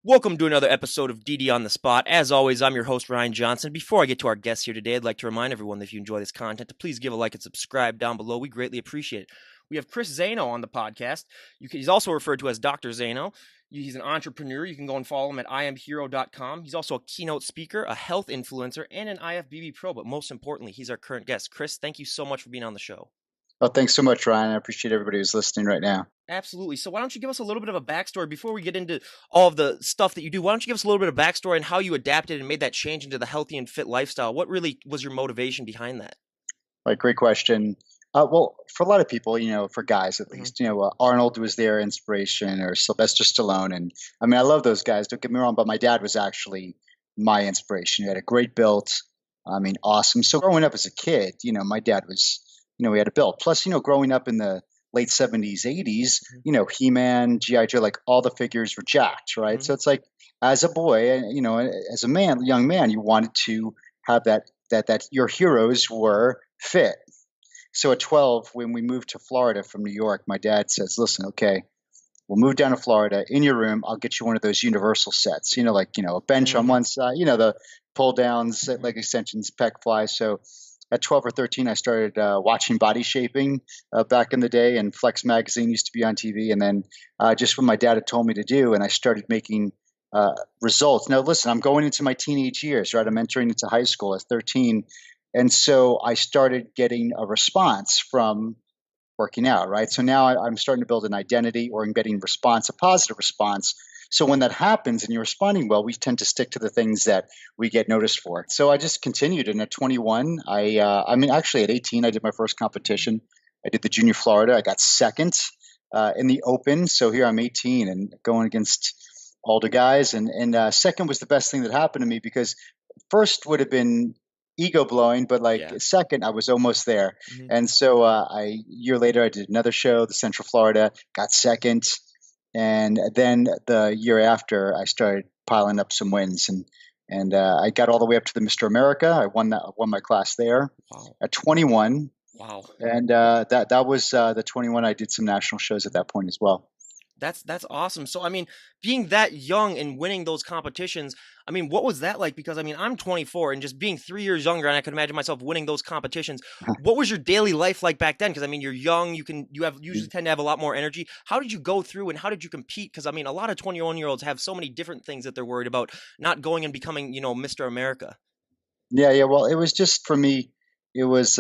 Welcome to another episode of DD on the Spot. As always, I'm your host, Ryan Johnson. Before I get to our guests here today, I'd like to remind everyone that if you enjoy this content, to please give a like and subscribe down below. We greatly appreciate it. We have Chris Zaino on the podcast. He's also referred to as Dr. Zaino. He's an entrepreneur. You can go and follow him at imhero.com. He's also a keynote speaker, a health influencer, and an IFBB pro. But most importantly, he's our current guest. Chris, thank you so much for being on the show. Oh, thanks so much, Ryan. I appreciate everybody who's listening right now. Absolutely. So why don't you give us a little bit of a backstory before we get into all of the stuff that you do? Why don't you give us a little bit of backstory on how you adapted and made that change into the healthy and fit lifestyle? What really was your motivation behind that? Great question. Well, for a lot of people, for guys at least, Arnold was their inspiration, or Sylvester Stallone, and I mean, I love those guys. Don't get me wrong, but my dad was actually my inspiration. He had a great build. I mean, awesome. So growing up as a kid, my dad was, he had a build. Plus, growing up in the late 70s, 80s, He-Man, G.I. Joe, like all the figures were jacked, right? Mm-hmm. So it's like as a boy, as a man, young man, you wanted to have that your heroes were fit. So at 12, when we moved to Florida from New York, my dad says, listen, okay, we'll move down to Florida. In your room, I'll get you one of those universal sets, a bench on one side, the pull downs, leg extensions, pec fly. So at 12 or 13, I started watching Body Shaping back in the day, and Flex Magazine used to be on TV. And then just what my dad had told me to do, and I started making results. Now, listen, I'm going into my teenage years, right? I'm entering into high school at 13. And so I started getting a response from working out, right? So now I'm starting to build an identity, or I'm getting response, a positive response. So when that happens and you're responding well, we tend to stick to the things that we get noticed for. So I just continued, and at 21, actually at 18, I did my first competition. I did the Junior Florida. I got second in the Open. So here I'm 18 and going against older guys, and second was the best thing that happened to me, because first would have been ego blowing, but second, I was almost there. Mm-hmm. And so a year later, I did another show, the Central Florida, got second. And then the year after, I started piling up some wins, and I got all the way up to the Mr. America. I won my class there. Wow. At 21. Wow. And that was the 21. I did some national shows at that point as well. That's awesome. So, I mean, being that young and winning those competitions, I mean, what was that like? Because, I mean, I'm 24 and just being 3 years younger, and I could imagine myself winning those competitions. What was your daily life like back then? Because, I mean, you're young, you usually tend to have a lot more energy. How did you go through and how did you compete? Because, I mean, a lot of 21-year-olds have so many different things that they're worried about, not going and becoming, Mr. America. Yeah. Well, it was just for me, it was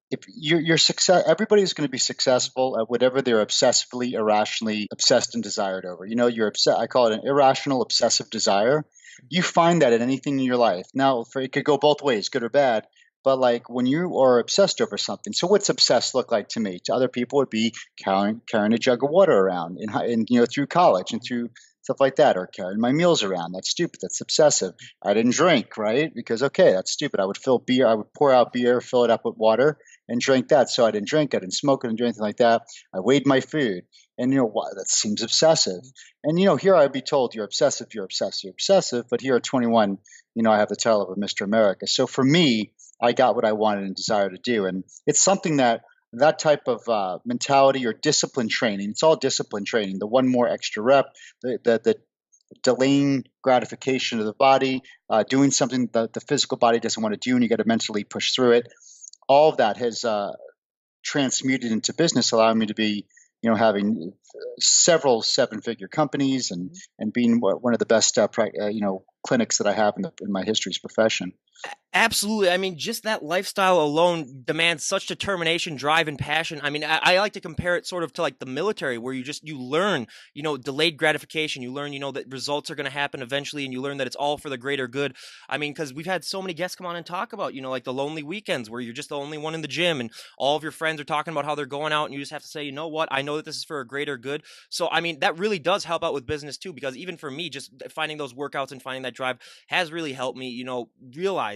if you're success, everybody's going to be successful at whatever they're obsessively, irrationally obsessed and desired over. You're upset. I call it an irrational, obsessive desire. You find that in anything in your life. Now, it could go both ways, good or bad. But like when you are obsessed over something, so what's obsessed look like to me? To other people, would be carrying a jug of water around, through college and through stuff like that, or carrying my meals around. That's stupid. That's obsessive. I didn't drink, right? Because okay, that's stupid. I would fill beer. I would pour out beer, fill it up with water, and drink that. So I didn't drink. I didn't smoke. I didn't do anything like that. I weighed my food, and that seems obsessive. And here I'd be told you're obsessive, you're obsessive, you're obsessive. But here at 21, I have the title of a Mr. America. So for me, I got what I wanted and desired to do, and it's something that type of mentality or discipline training. It's all discipline training. The one more extra rep, the delaying gratification of the body, doing something that the physical body doesn't want to do, and you got to mentally push through it. All of that has transmuted into business, allowing me to be, having several seven-figure companies and being one of the best, clinics that I have in my history's profession. Absolutely. I mean, just that lifestyle alone demands such determination, drive, and passion. I mean, I like to compare it sort of to like the military, where you learn, delayed gratification. You learn, that results are going to happen eventually, and you learn that it's all for the greater good. I mean, because we've had so many guests come on and talk about, like the lonely weekends where you're just the only one in the gym and all of your friends are talking about how they're going out, and you just have to say, you know what, I know that this is for a greater good. So, I mean, that really does help out with business too, because even for me, just finding those workouts and finding that drive has really helped me, realize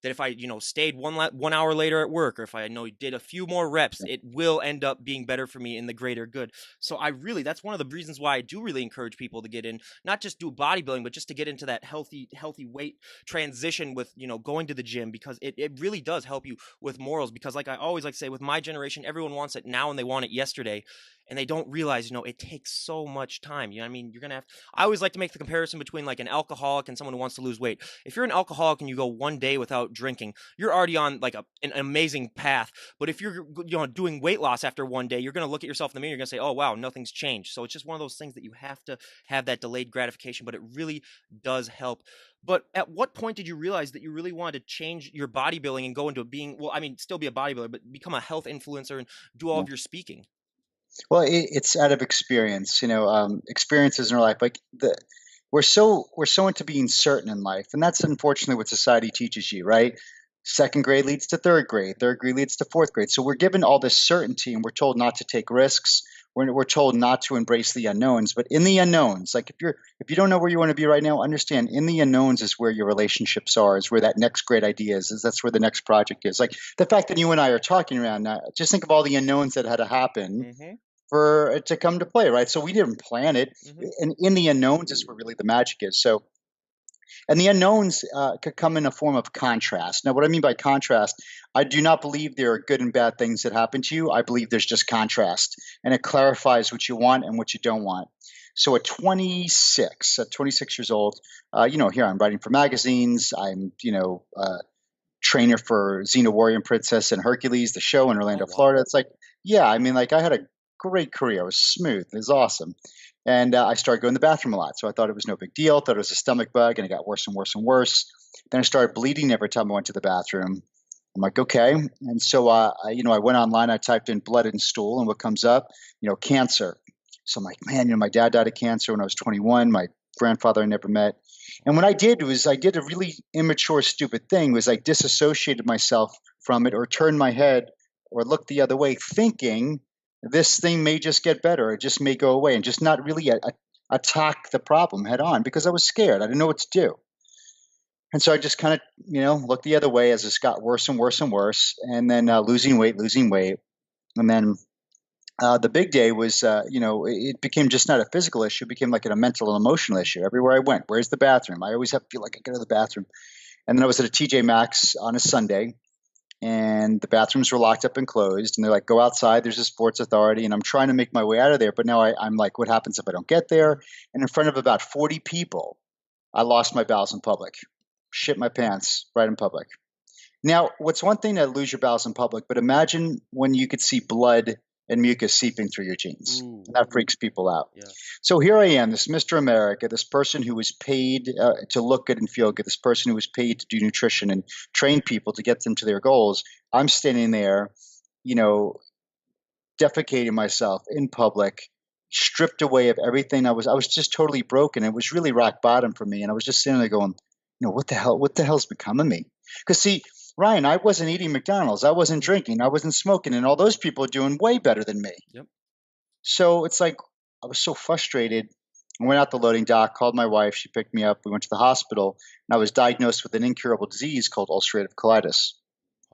that if I, stayed 1 hour later at work, or if I know did a few more reps, Yeah. it will end up being better for me in the greater good. So that's one of the reasons why I do really encourage people to get in, not just do bodybuilding, but just to get into that healthy weight transition with, going to the gym, because it really does help you with morals. Because like I always like to say, with my generation, everyone wants it now and they want it yesterday. And they don't realize, it takes so much time. I mean, you're gonna have. I always like to make the comparison between like an alcoholic and someone who wants to lose weight. If you're an alcoholic and you go 1 day without drinking, you're already on like an amazing path. But if you're doing weight loss after 1 day, you're gonna look at yourself in the mirror. You're gonna say, "Oh wow, nothing's changed." So it's just one of those things that you have to have that delayed gratification. But it really does help. But at what point did you realize that you really wanted to change your bodybuilding and go into being, well, I mean, still be a bodybuilder, but become a health influencer and do all Yeah. of your speaking? Well, it's out of experience, experiences in our life. Like we're so into being certain in life, and that's unfortunately what society teaches you, right? Second grade leads to third grade, third grade leads to fourth grade. So we're given all this certainty, and we're told not to take risks. We're told not to embrace the unknowns. But in the unknowns, like if you don't know where you want to be right now, understand in the unknowns is where your relationships are, is where that next great idea is that's where the next project is. Like the fact that you and I are talking around now, just think of all the unknowns that had to happen Mm-hmm. for it to come to play, right? So we didn't plan it, Mm-hmm. and in the unknowns is where really the magic is. So, and the unknowns could come in a form of contrast. Now, what I mean by contrast, I do not believe there are good and bad things that happen to you. I believe there's just contrast, and it clarifies what you want and what you don't want. So at 26 years old, here I'm writing for magazines. I'm, trainer for Xena Warrior and Princess and Hercules, the show in Oh Orlando, wow. Florida. It's like, yeah, I mean, like I had a great career. It was smooth. It was awesome. And I started going to the bathroom a lot. So I thought it was no big deal. Thought it was a stomach bug, and it got worse and worse and worse. Then I started bleeding every time I went to the bathroom. I'm like, okay. And so, I went online. I typed in blood and stool, and what comes up, cancer. So I'm like, man, my dad died of cancer when I was 21. My grandfather I never met. And what I did was I did a really immature, stupid thing. Was I disassociated myself from it, or turned my head, or looked the other way, thinking this thing may just get better. It just may go away, and just not really attack the problem head on because I was scared. I didn't know what to do. And so I just kind of, looked the other way as this got worse and worse and worse. And then losing weight, losing weight. And then the big day was, it became just not a physical issue. It became like a mental and emotional issue. Everywhere I went, where's the bathroom? I always have to feel like I go to the bathroom. And then I was at a TJ Maxx on a Sunday, and the bathrooms were locked up and closed. And they're like, go outside. There's a Sports Authority. And I'm trying to make my way out of there. But now I'm like, what happens if I don't get there? And in front of about 40 people, I lost my bowels in public, shit my pants right in public. Now, what's one thing to lose your bowels in public, but imagine when you could see blood and mucus seeping through your jeans. Ooh. And that freaks people out. Yeah. So here I am, this Mr. America, this person who was paid to look good and feel good, this person who was paid to do nutrition and train people to get them to their goals. I'm standing there, you know, defecating myself in public, stripped away of everything. I was just totally broken. It was really rock bottom for me. And I was just sitting there going, what the hell's become of me? Because see, Ryan, I wasn't eating McDonald's, I wasn't drinking, I wasn't smoking, and all those people are doing way better than me. Yep. So it's like I was so frustrated. I went out the loading dock, called my wife, she picked me up, we went to the hospital, and I was diagnosed with an incurable disease called ulcerative colitis.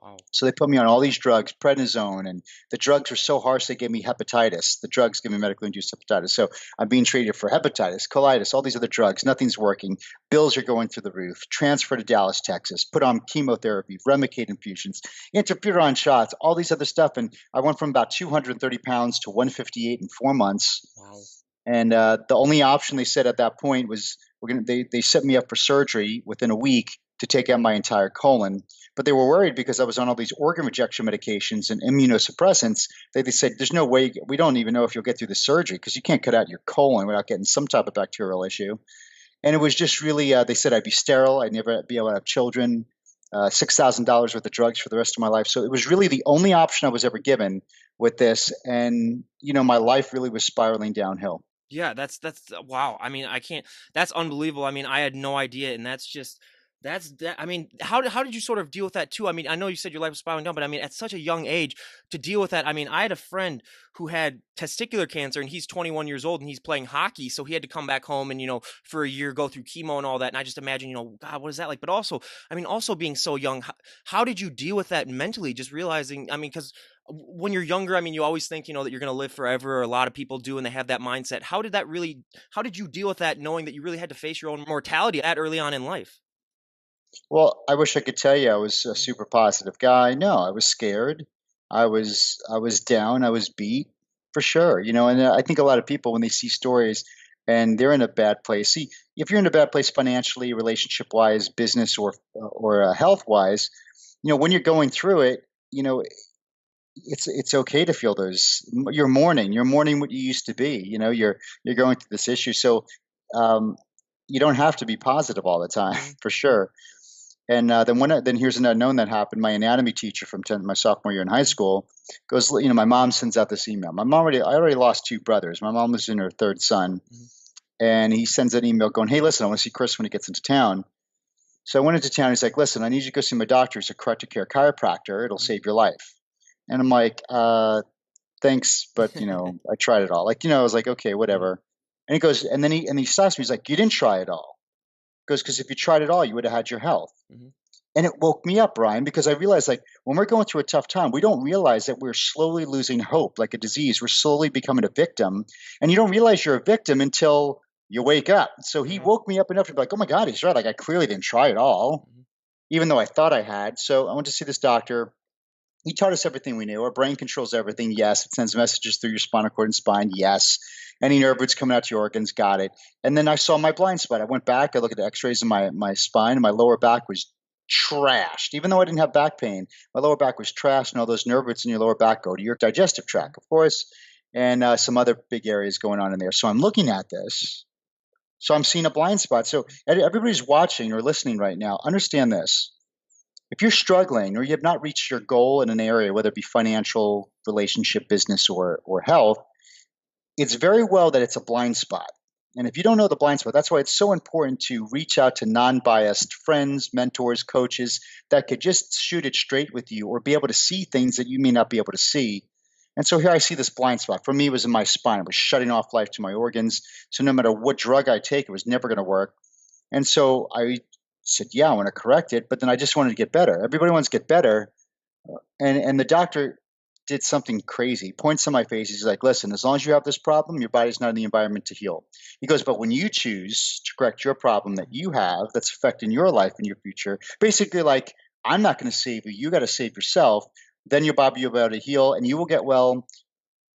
Wow. So they put me on all these drugs, prednisone, and the drugs were so harsh they gave me hepatitis. The drugs give me medically induced hepatitis. So I'm being treated for hepatitis, colitis, all these other drugs. Nothing's working. Bills are going through the roof. Transfer to Dallas, Texas. Put on chemotherapy, Remicade infusions, interferon shots, all these other stuff. And I went from about 230 pounds to 158 in 4 months. Wow. And the only option they said at that point was they set me up for surgery within a week to take out my entire colon. But they were worried because I was on all these organ rejection medications and immunosuppressants. They said, there's no way, we don't even know if you'll get through the surgery because you can't cut out your colon without getting some type of bacterial issue. And it was just really, they said I'd be sterile. I'd never be able to have children, $6,000 worth of drugs for the rest of my life. So it was really the only option I was ever given with this. And, my life really was spiraling downhill. Yeah, that's wow. I mean, I can't. That's unbelievable. I mean, I had no idea, and that's just That's that. I mean, how did you sort of deal with that too? I mean, I know you said your life was spiraling down, but I mean, at such a young age to deal with that. I mean, I had a friend who had testicular cancer, and he's 21 years old, and he's playing hockey, so he had to come back home and for a year go through chemo and all that. And I just imagine, God, what is that like? But also, I mean, also being so young, how did you deal with that mentally? Just realizing, I mean, because when you're younger, I mean, you always think that you're going to live forever. Or a lot of people do, and they have that mindset. How did you deal with that, knowing that you really had to face your own mortality that early on in life? Well, I wish I could tell you I was a super positive guy. No, I was scared. I was down. I was beat for sure. And I think a lot of people when they see stories and they're in a bad place. See, if you're in a bad place financially, relationship wise, business or health wise, when you're going through it, it's okay to feel those. You're mourning what you used to be. You're going through this issue, so um, you don't have to be positive all the time Mhm. for sure. And then here's an unknown that happened. My anatomy teacher from my sophomore year in high Mhm. school goes, my mom sends out this email. I already lost two brothers. My mom was in her third son, Mhm. and he sends an email going, "Hey, listen, I want to see Chris when he gets into town." So I went into town. He's like, "Listen, I need you to go see my doctor. He's a corrective care chiropractor. It'll Mhm. save your life." And I'm like, "Thanks, but I tried it all." I was like, "Okay, Mhm. whatever." And he goes, and then he stops me. He's like, "You didn't try it all." He goes, "Because if you tried it all, you would have had your health." Mhm. And it woke me up, Brian, because I realized like when we're going through a tough time, we don't realize that we're slowly losing hope, like a disease. We're slowly becoming a victim. And you don't realize you're a victim until you wake up. So he Mhm. woke me up enough to be like, oh my God, he's right. Like I clearly didn't try it all, Mhm. even though I thought I had. So I went to see this doctor. He taught us everything we knew. Our brain controls everything. Yes. It sends messages through your spinal cord and spine. Yes. Any nerve roots coming out to your organs. Got it. And then I saw my blind spot. I went back. I looked at the x-rays of my spine, and my lower back was trashed. Even though I didn't have back pain, my lower back was trashed, and all those nerve roots in your lower back go to your digestive tract, of course, and some other big areas going on in there. So I'm looking at this. So I'm seeing a blind spot. So everybody's watching or listening right now. Understand this: if you're struggling or you have not reached your goal in an area, whether it be financial, relationship, business, or health, it's very well that it's a blind spot. And if you don't know the blind spot, that's why it's so important to reach out to non biased friends, mentors, coaches that could just shoot it straight with you or be able to see things that you may not be able to see. And so here I see this blind spot. For me, it was in my spine. It was shutting off life to my organs. So no matter what drug I take, it was never going to work. And so I said, yeah, I want to correct it. But then I just wanted to get better. Everybody wants to get better. And the doctor did something crazy. He points to my face. He's like, listen, as long as you have this problem, your body's not in the environment to heal. He goes, but when you choose to correct your problem that you have that's affecting your life and your future, basically like, I'm not going to save you. You got to save yourself. Then your body will be able to heal and you will get well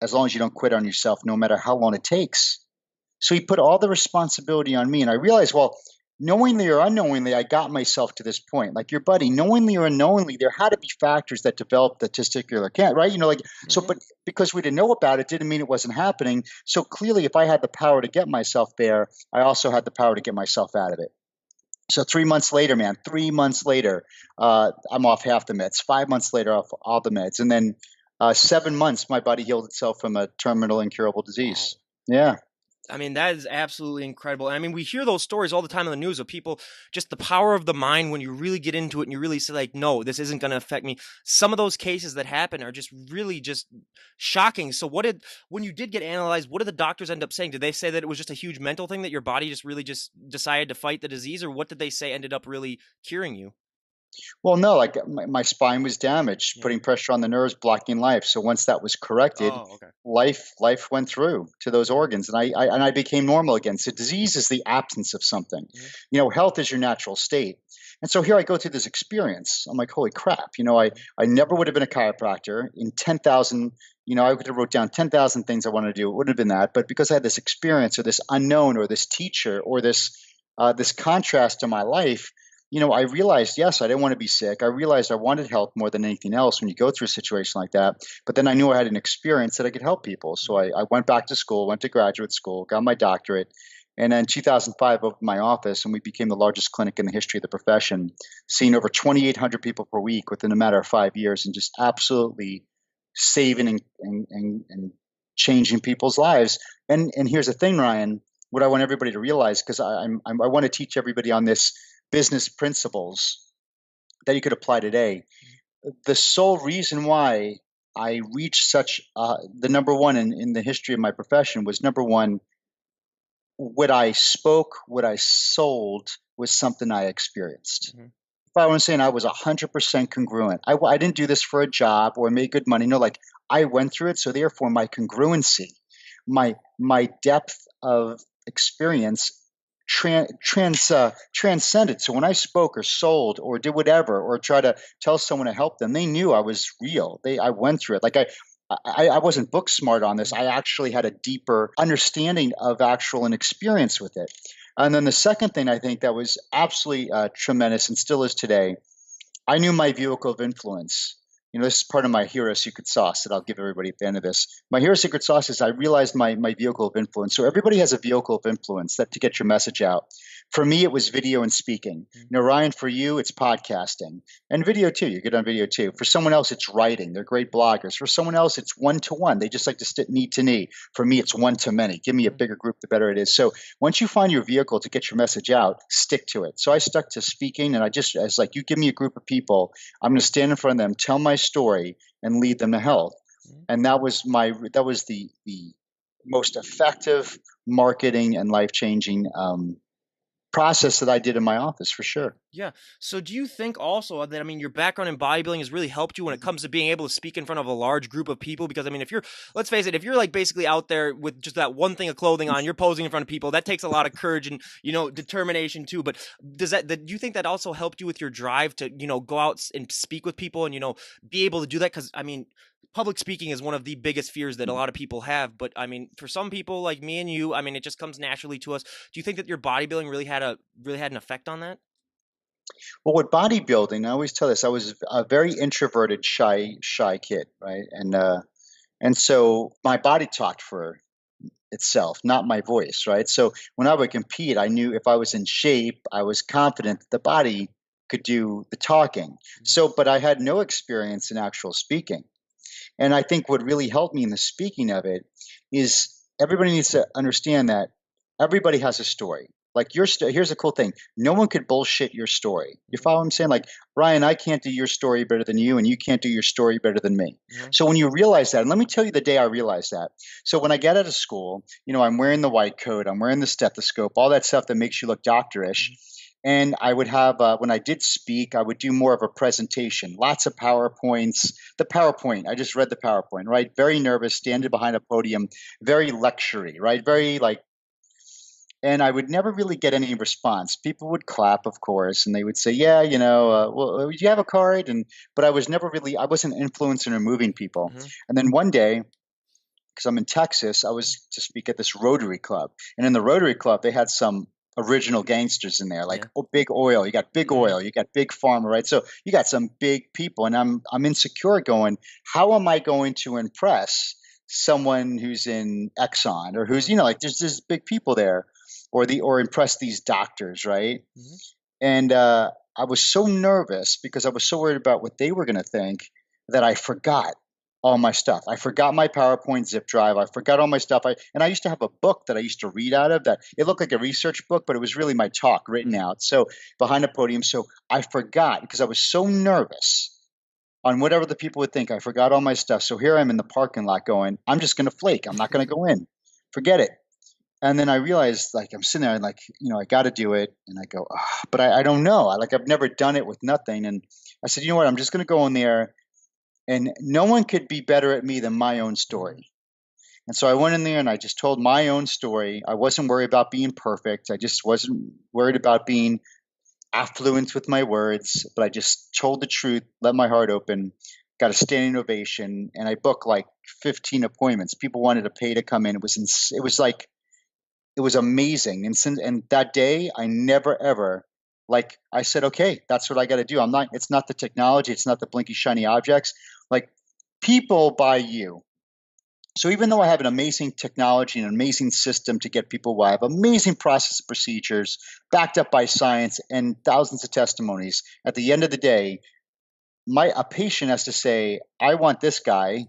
as long as you don't quit on yourself, no matter how long it takes. So he put all the responsibility on me. And I realized, well, knowingly or unknowingly, I got myself to this point. Like your buddy, knowingly or unknowingly, there had to be factors that developed the testicular cancer, right? So, Mhm. but because we didn't know about it, didn't mean it wasn't happening. So clearly, if I had the power to get myself there, I also had the power to get myself out of it. So 3 months later, man, 3 months later, I'm off half the meds. 5 months later, off all the meds. And then 7 months, my body healed itself from a terminal incurable Wow. disease. Yeah. I mean, that is absolutely incredible. I mean, we hear those stories all the time in the news of people, just the power of the mind when you really get into it and you really say, like, no, this isn't going to affect me. Some of those cases that happen are just really just shocking. So, when you did get analyzed, what did the doctors end up saying? Did they say that it was just a huge mental thing that your body just really just decided to fight the disease? Or what did they say ended up really curing you? Well, no, like my spine was damaged, Yeah. putting pressure on the nerves, blocking life. So once that was corrected, Oh, okay. life went through to those Mhm. organs, and I became normal again. So disease is the absence of something. Mhm. Health is your natural state. And so here I go through this experience. I'm like, holy crap! I never would have been a chiropractor in 10,000. I could have wrote down 10,000 things I wanted to do. It wouldn't have been that, but because I had this experience or this unknown or this teacher or this contrast to my life, I realized, yes, I didn't want to be sick. I realized I wanted health more than anything else when you go through a situation like that. But then I knew I had an experience that I could help people. So Mhm. I went back to school, went to graduate school, got my doctorate. And then in 2005, opened my office, and we became the largest clinic in the history of the profession, seeing over 2,800 people per week within a matter of 5 years, and just absolutely saving and changing people's lives. And here's the thing, Ryan, what I want everybody to realize, because I want to teach everybody on this business principles that you could apply today. The sole reason why I reached such the number one in the history of my profession was number one, what I spoke, what I sold was something I experienced. Mhm. If I was saying I was 100% congruent, I didn't do this for a job or make good money. No, like I went through it. So therefore my congruency, my depth of experience transcended. So when I spoke or sold or did whatever or try to tell someone to help them, they knew I was real. I went through it. Like I wasn't book smart on this. Mhm. I actually had a deeper understanding of actual and experience with it. And then the second thing I think that was absolutely tremendous and still is today, I knew my vehicle of influence. This is part of my hero secret sauce that I'll give everybody at the end of this. My hero secret sauce is I realized my vehicle of influence. So everybody has a vehicle of influence that to get your message out. For me, it was video and speaking. Mhm. Ryan, for you, it's podcasting and video too. You're good on video too. For someone else, it's writing. They're great bloggers. For someone else, it's one to one. They just like to sit knee to knee. For me, it's one to many. Give me a Mhm. bigger group, the better it is. So once you find your vehicle to get your message out, stick to it. So I stuck to speaking, and as like, you give me a group of people, I'm going to stand in front of them, tell my story, and lead them to health. Mhm. And that was the most effective marketing and life changing process that I did in my office for sure. Yeah. So do you think also that, I mean, your background in bodybuilding has really helped you when it comes to being able to speak in front of a large group of people? Because I mean, if you're, let's face it, if you're like basically out there with just that one thing of clothing on, you're posing in front of people, that takes a lot of courage and, determination too. But do you think that also helped you with your drive to, go out and speak with people and, be able to do that? Because I mean, public speaking is one of the biggest fears that a lot of people have. But I mean, for some people like me and you, I mean, it just comes naturally to us. Do you think that your bodybuilding really had an effect on that? Well, with bodybuilding, I always tell this, I was a very introverted, shy kid, right? And so my body talked for itself, not my voice, right? So when I would compete, I knew if I was in shape, I was confident that the body could do the talking. Mhm. So, but I had no experience in actual speaking. And I think what really helped me in the speaking of it is everybody needs to understand that everybody has a story. Like here's a cool thing. No one could bullshit your story. You follow what I'm saying? Like, Ryan, I can't do your story better than you, and you can't do your story better than me. Mhm. So when you realize that, and let me tell you the day I realized that. So when I get out of school, I'm wearing the white coat, I'm wearing the stethoscope, all that stuff that makes you look doctorish. Mhm. And I would have, when I did speak, I would do more of a presentation, lots of PowerPoints. The PowerPoint, I just read the PowerPoint, right? Very nervous, standing behind a podium, very lectury, right? Very like, and I would never really get any response. People would clap, of course, and they would say, "Yeah, well, do you have a card?" But I was never really, I wasn't influencing or moving people. Mhm. And then one day, because I'm in Texas, I was to speak at this Rotary Club, and in the Rotary Club, they had some original gangsters in there, like Yeah. Big Oil. You got Big Mhm. Oil, you got Big Pharma, right? So you got some big people, and I'm insecure, going, how am I going to impress someone who's in Exxon or who's Mhm. like there's big people there, or impress these doctors, right? Mhm. And I was so nervous because I was so worried about what they were going to think that I forgot all my stuff. I forgot my PowerPoint zip drive. I forgot all my stuff. And I used to have a book that I used to read out of that it looked like a research book, but it was really my talk written Mhm. out. So behind a podium. So I forgot because I was so nervous on whatever the people would think. I forgot all my stuff. So here I'm in the parking lot going, I'm just going to flake. I'm not going to go in. Forget it. And then I realized, like, I'm sitting there and like, I got to do it. And I go, but I don't know. I've never done it with nothing. And I said, you know what? I'm just going to go in there, and no one could be better at me than my own Mhm. story. And so I went in there and I just told my own story. I wasn't worried about being perfect. I just wasn't worried about being affluent with my words, but I just told the truth, let my heart open, got a standing ovation, and I booked like 15 appointments. People wanted to pay to come in. It was like it was amazing. And that day, I never ever, like I said, okay, that's what I got to do. It's not the technology, it's not the blinky shiny objects. Like, people buy you. So even though I have an amazing technology and an amazing system to get people, I have amazing process procedures backed up by science and thousands of testimonies. At the end of the day, a patient has to say, I want this guy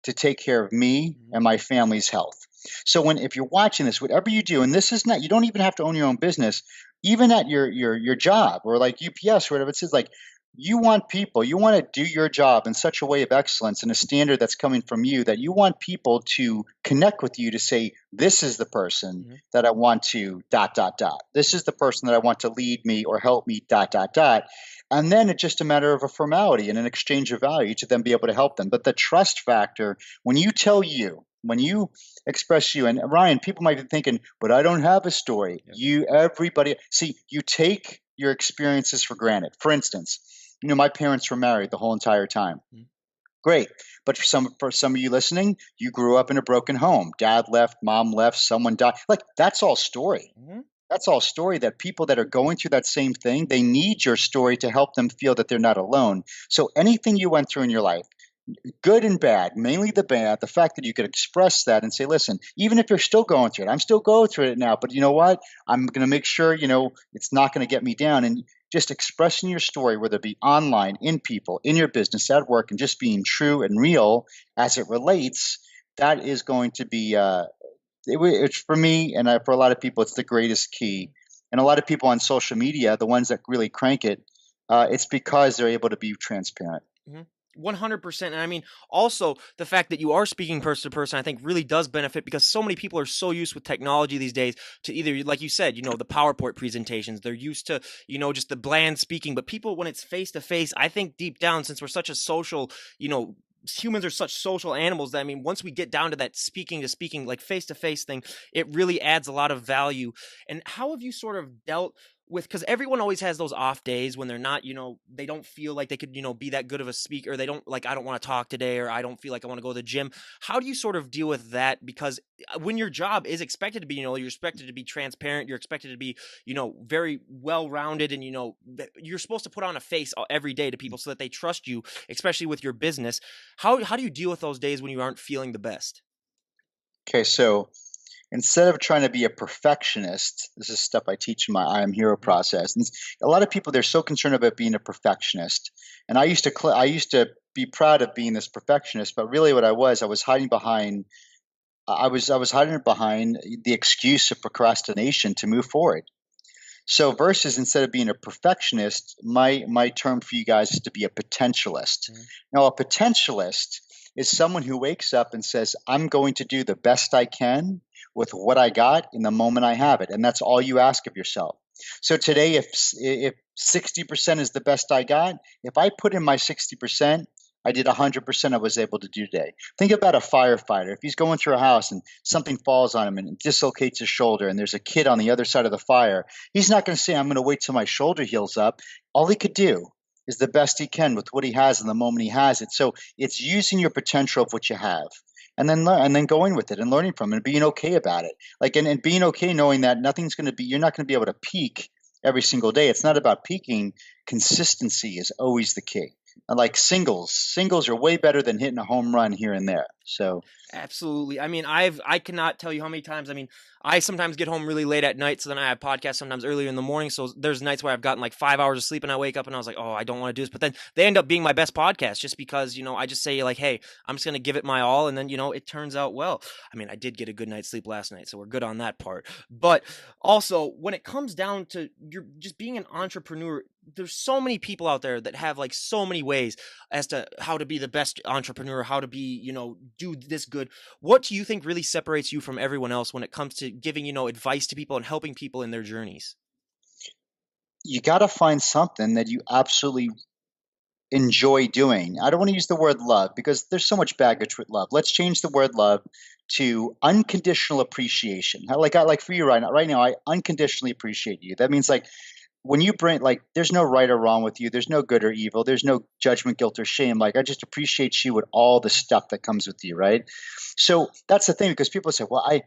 to take care of me Mhm. and my family's health. So if you're watching this, whatever you do, and this is not, you don't even have to own your own business, even at your job or like UPS or whatever, it says like you want people, you want to do your job in such a way of excellence and a standard that's coming from you that you want people to connect with you to say, this is the person Mhm. that I want to dot dot dot. This is the person that I want to lead me or help me dot dot dot. And then it's just a matter of a formality and an exchange of value to then be able to help them. But the trust factor, when you tell you, when you express you, and Ryan, people might be thinking, but I don't have a story. Yep. Everybody, see, you take your experiences for granted. For instance, my parents were married the whole entire time. Mhm. Great. But for some of you listening, you grew up in a broken home. Dad left, mom left, someone died. Like that's all story. Mhm. That's all story that people that are going through that same thing, they need your story to help them feel that they're not alone. So anything you went through in your life, good and bad, mainly the bad, the fact that you could express that and say, listen, even if you're still going through it, I'm still going through it now, but you know what? I'm going to make sure, it's not going to get me down. And just expressing your story, whether it be online, in people, in your business, at work, and just being true and real as it relates, that is going to be, it's for me and for a lot of people, it's the greatest key. And a lot of people on social media, the ones that really crank it, it's because they're able to be transparent. Mhm. 100%. And I mean, also the fact that you are speaking person to person, I think really does benefit because so many people are so used with technology these days to either, like you said, the PowerPoint presentations, they're used to, just the bland speaking. But people, when it's face to face, I think deep down, since we're such a social, humans are such social animals that I mean, once we get down to that speaking to speaking, like face to face thing, it really adds a lot of value. And how have you sort of dealt with, because everyone always has those off days when they're not, they don't feel like they could, be that good of a speaker. They don't like, I don't want to talk today, or I don't feel like I want to go to the gym. How do you sort of deal with that? Because when your job is expected to be, you're expected to be transparent, you're expected to be, very well rounded, and, you're supposed to put on a face every day to people so that they trust you, especially with your business. How do you deal with those days when you aren't feeling the best? Okay, so instead of trying to be a perfectionist, this is stuff I teach in my I Am Hero Mhm. process. And a lot of people, they're so concerned about being a perfectionist. And I used to be proud of being this perfectionist, but really what I was hiding behind. I was hiding behind the excuse of procrastination to move forward. So versus instead of being a perfectionist, my term for you guys is to be a potentialist. Mhm. Now, a potentialist is someone who wakes up and says, I'm going to do the best I can with what I got in the moment I have it. And that's all you ask of yourself. So today, if 60% is the best I got, if I put in my 60%, I did 100% I was able to do today. Think about a firefighter. If he's going through a house and something falls on him and dislocates his shoulder and there's a kid on the other side of the fire, he's not going to say, I'm going to wait till my shoulder heals up. All he could do is the best he can with what he has in the moment he has it. So it's using your potential of what you have and then learn and then going with it and learning from it and being okay about it. Like and being okay knowing that nothing's going to be, you're not going to be able to peak every single day. It's not about peaking. Consistency is always the key. And like singles are way better than hitting a home run here and there. So Absolutely. I mean, I cannot tell you how many times. I mean, I sometimes get home really late at night, so then I have podcasts sometimes earlier in the morning. So there's nights where I've gotten like 5 hours of sleep, and I wake up and I was like, oh, I don't want to do this. But then they end up being my best podcast, just because I just say like, hey, I'm just gonna give it my all, and then it turns out well. I mean, I did get a good night's sleep last night, so we're good on that part. But also, when it comes down to you're just being an entrepreneur, there's so many people out there that have like so many ways as to how to be the best entrepreneur, how to be, do this good. What do you think really separates you from everyone else when it comes to giving, advice to people and helping people in their journeys? you got to find something that you absolutely enjoy doing. I don't want to use the word love because there's so much baggage with love. Let's change the word love to unconditional appreciation. Like for you right now, I unconditionally appreciate you. That means like when you bring like there's no right or wrong with you, there's no good or evil, there's no judgment, guilt, or shame. Like I just appreciate you with all the stuff that comes with you, right? So that's the thing because people say, well, I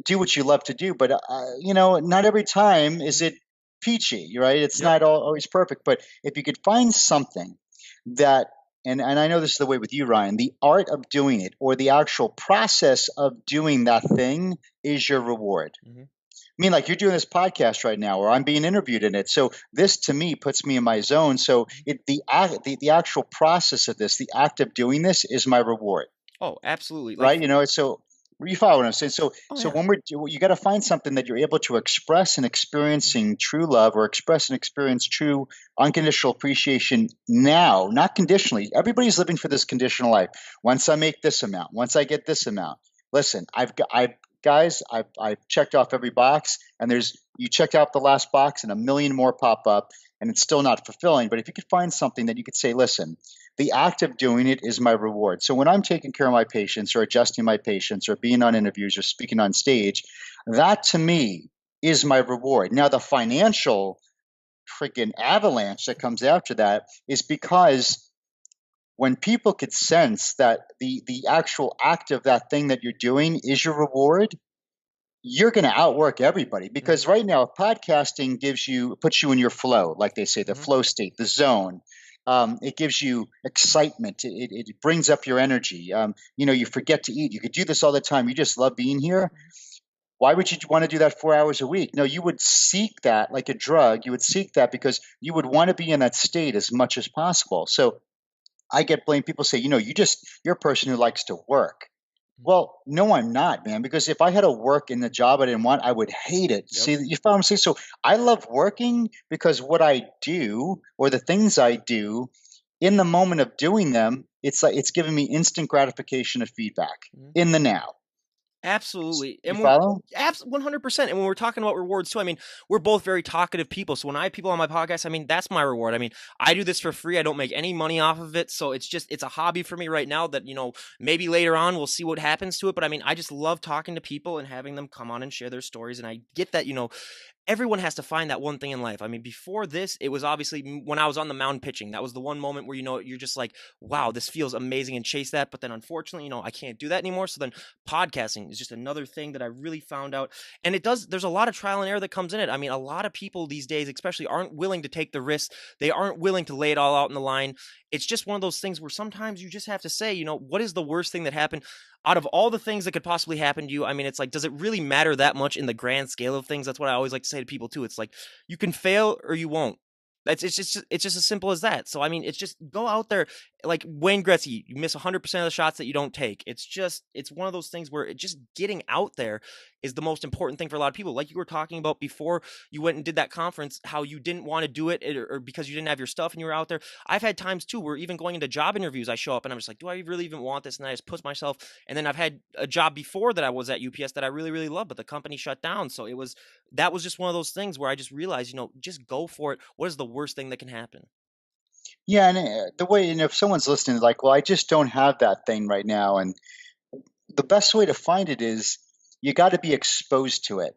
do what you love to do, but not every time is it peachy, right? It's Yep. not always perfect. But if you could find something that, and I know this is the way with you, Ryan, the art of doing it or the actual process of doing that thing is your reward. Hmm. I mean, like you're doing this podcast right now, or I'm being interviewed in it. So this to me puts me in my zone. So the actual process of this, the act of doing this, is my reward, Oh, absolutely. Like, right? So You follow what I'm saying? So, Oh so yeah. when you got to find something that you're able to express and experiencing true love, or express and experience true unconditional appreciation now, not conditionally. Everybody's living for this conditional life. Once I make this amount, once I get this amount. Listen, I've checked off every box, and you checked out the last box, and a million more pop up, and it's still not fulfilling. But if you could find something that you could say, listen, the act of doing it is my reward. So when I'm taking care of my patients, or adjusting my patients, or being on interviews, or speaking on stage, that to me is my reward. Now, the financial freaking avalanche that comes after that is because when people could sense that the actual act of that thing that you're doing is your reward, you're going to outwork everybody. Because Hmm. right now, podcasting puts you in your flow, like they say, the Hmm. flow state, the zone. It gives you excitement. It brings up your energy. You forget to eat. You could do this all the time. You just love being here. Why would you want to do that 4 hours a week? No, you would seek that like a drug. You would seek that because you would want to be in that state as much as possible. So I get blamed. People say, you're a person who likes to work. Well, no, I'm not, man, because if I had to work in the job I didn't want, I would hate it. Yep. See, you follow what I'm saying? So I love working because what I do, or the things I do, in the moment of doing them, it's like it's giving me instant gratification of feedback Mhm. in the now. Absolutely. You And we're follow? 100%. And when we're talking about rewards too, I mean, we're both very talkative people. So when I have people on my podcast, I mean, that's my reward. I mean, I do this for free. I don't make any money off of it. So it's a hobby for me right now that, maybe later on we'll see what happens to it. But I mean, I just love talking to people and having them come on and share their stories. And I get that, everyone has to find that one thing in life. I mean, before this, it was obviously when I was on the mound pitching. That was the one moment where you're just like, wow, this feels amazing, and chase that. But then unfortunately, I can't do that anymore. So then podcasting is just another thing that I really found out. And it does, there's a lot of trial and error that comes in it. I mean, a lot of people these days, especially, aren't willing to take the risk. They aren't willing to lay it all out in the line. It's just one of those things where sometimes you just have to say, what is the worst thing that happened? Out of all the things that could possibly happen to you, I mean, it's like, does it really matter that much in the grand scale of things? That's what I always like to say to people too. It's like, you can fail or you won't. It's just as simple as that. So I mean, it's just go out there like Wayne Gretzky. You miss 100% of the shots that you don't take. It's one of those things where just getting out there is the most important thing for a lot of people. Like you were talking about before you went and did that conference, how you didn't want to do it, or because you didn't have your stuff and you were out there. I've had times too where even going into job interviews, I show up and I'm just like, do I really even want this? And I just push myself. And then I've had a job before that I was at UPS that I really, really loved, but the company shut down. So that was just one of those things where I just realized, just go for it. What is the worst thing that can happen? Yeah, and the way, if someone's listening, like, well, I just don't have that thing right now, and the best way to find it is you got to be exposed to it.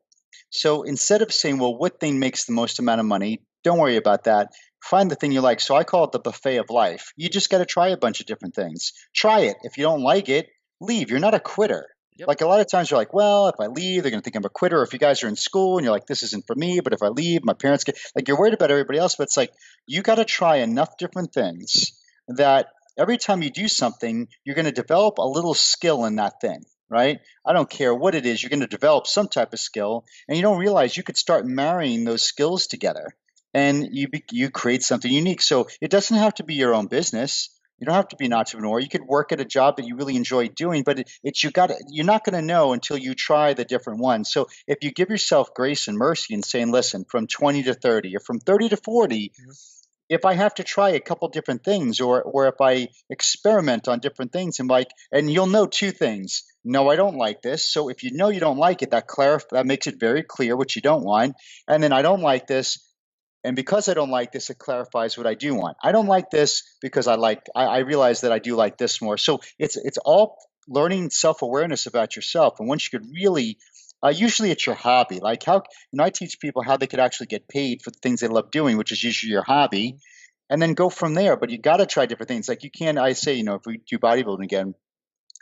So instead of saying, well, what thing makes the most amount of money? Don't worry about that. Find the thing you like. So I call it the buffet of life. You just got to try a bunch of different things. Try it. If you don't like it, leave. You're not a quitter. Yep. Like a lot of times you're like, well, if I leave, they're going to think I'm a quitter. Or if you guys are in school and you're like, this isn't for me, but if I leave, my parents get like, you're worried about everybody else. But it's like, you got to try enough different things that every time you do something, you're going to develop a little skill in that thing, right? I don't care what it is, you're going to develop some type of skill, and you don't realize you could start marrying those skills together, and you create something unique. So it doesn't have to be your own business. You don't have to be an entrepreneur. You could work at a job that you really enjoy doing, but you're not going to know until you try the different ones. So if you give yourself grace and mercy and saying, listen, from 20 to 30 or from 30 to 40, Mhm. if I have to try a couple different things, or if I experiment on different things, and you'll know two things. No, I don't like this. So if you know you don't like it, that makes it very clear what you don't want. And then I don't like this. And because I don't like this, it clarifies what I do want. I don't like this because I realize that I do like this more. So it's all learning self-awareness about yourself. And once you could really, usually it's your hobby. Like I teach people how they could actually get paid for the things they love doing, which is usually your hobby, Mhm. and then go from there. But you got to try different things. Like you can't, I say, if we do bodybuilding again,